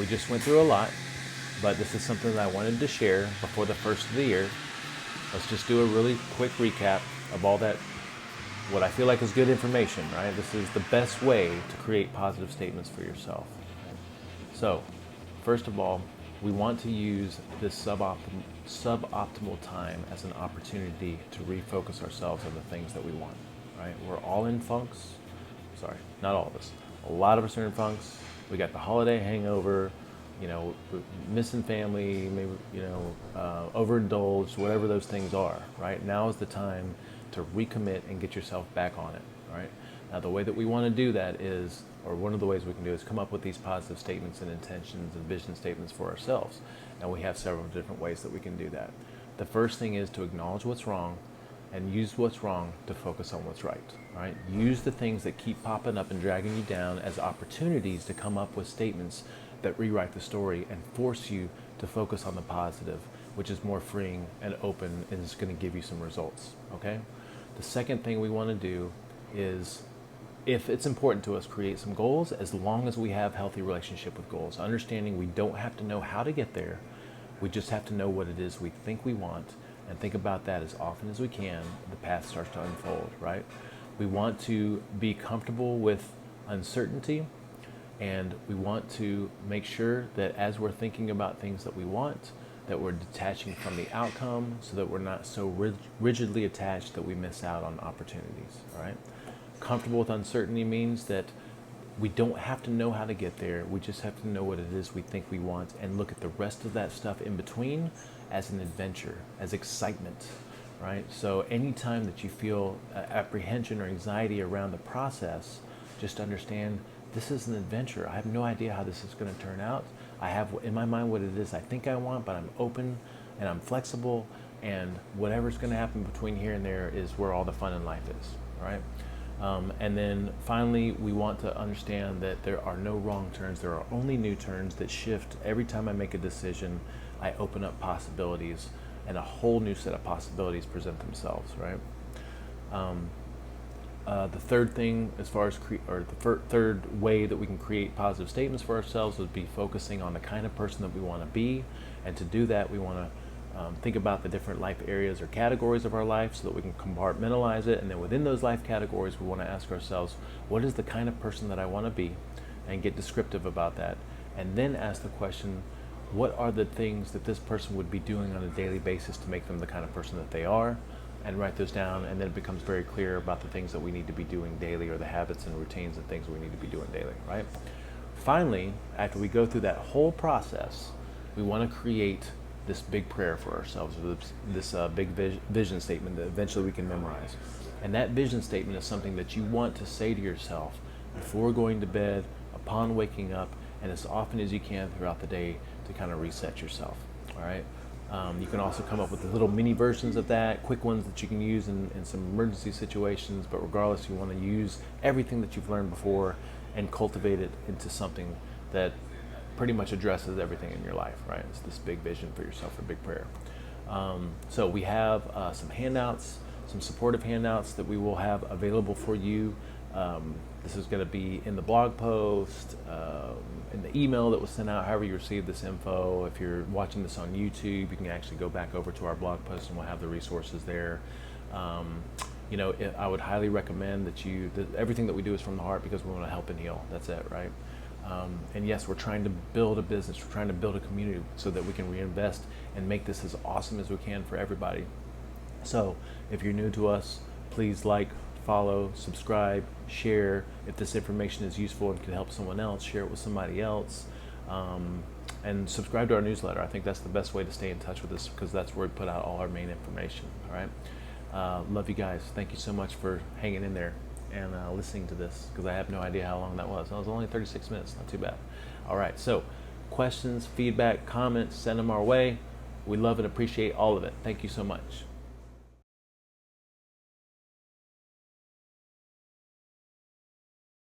just went through a lot, but this is something that I wanted to share before the first of the year. Let's just do a really quick recap of all that, what I feel like is good information, right? This is the best way to create positive statements for yourself. So, first of all, we want to use this suboptimal time as an opportunity to refocus ourselves on the things that we want, right? We're all in funks. Sorry, not all of us. A lot of us are in funks. We got the holiday hangover, missing family, maybe, overindulged, whatever those things are, right? Now is the time to recommit and get yourself back on it, right? Now, the way that we want to do that is, or one of the ways we can do is come up with these positive statements and intentions and vision statements for ourselves. And we have several different ways that we can do that. The first thing is to acknowledge what's wrong and use what's wrong to focus on what's right, right? Use the things that keep popping up and dragging you down as opportunities to come up with statements that rewrite the story and force you to focus on the positive, which is more freeing and open and is going to give you some results, okay? The second thing we want to do is, if it's important to us, create some goals as long as we have healthy relationship with goals. Understanding we don't have to know how to get there, we just have to know what it is we think we want and think about that as often as we can. The path starts to unfold, right? We want to be comfortable with uncertainty, and we want to make sure that as we're thinking about things that we want, that we're detaching from the outcome so that we're not so rigidly attached that we miss out on opportunities, all right? Comfortable with uncertainty means that we don't have to know how to get there. We just have to know what it is we think we want and look at the rest of that stuff in between as an adventure, as excitement, right? So anytime that you feel apprehension or anxiety around the process, just understand this is an adventure. I have no idea how this is going to turn out. I have in my mind what it is I think I want, but I'm open and I'm flexible, and whatever's going to happen between here and there is where all the fun in life is, right? And then finally, we want to understand that there are no wrong turns. There are only new turns that shift. Every time I make a decision, I open up possibilities, and a whole new set of possibilities present themselves, right? The third thing, as far as third way that we can create positive statements for ourselves, would be focusing on the kind of person that we want to be. And to do that, we want to think about the different life areas or categories of our life so that we can compartmentalize it. And then within those life categories, we want to ask ourselves, what is the kind of person that I want to be? And get descriptive about that. And then ask the question, what are the things that this person would be doing on a daily basis to make them the kind of person that they are? And write those down, and then it becomes very clear about the things that we need to be doing daily, or the habits and routines and things we need to be doing daily, right? Finally, after we go through that whole process, we want to create this big prayer for ourselves, or this big vision statement that eventually we can memorize. And that vision statement is something that you want to say to yourself before going to bed, upon waking up, and as often as you can throughout the day to kind of reset yourself, all right? You can also come up with little mini versions of that, quick ones that you can use in some emergency situations, but regardless, you want to use everything that you've learned before and cultivate it into something that pretty much addresses everything in your life, right? It's this big vision for yourself, a big prayer. So we have some handouts, some supportive handouts that we will have available for you. This is going to be in the blog post, in the email that was sent out, however you received this info. If you're watching this on YouTube, you can actually go back over to our blog post and we'll have the resources there. I would highly recommend that everything that we do is from the heart because we want to help and heal. That's it, right? And yes, we're trying to build a business, we're trying to build a community so that we can reinvest and make this as awesome as we can for everybody. So if you're new to us, please like, follow, subscribe, share. If this information is useful and can help someone else, share it with somebody else. And subscribe to our newsletter. I think that's the best way to stay in touch with us because that's where we put out all our main information, all right? Love you guys. Thank you so much for hanging in there and listening to this because I have no idea how long that was. It was only 36 minutes, not too bad. All right, so questions, feedback, comments, send them our way. We love and appreciate all of it. Thank you so much.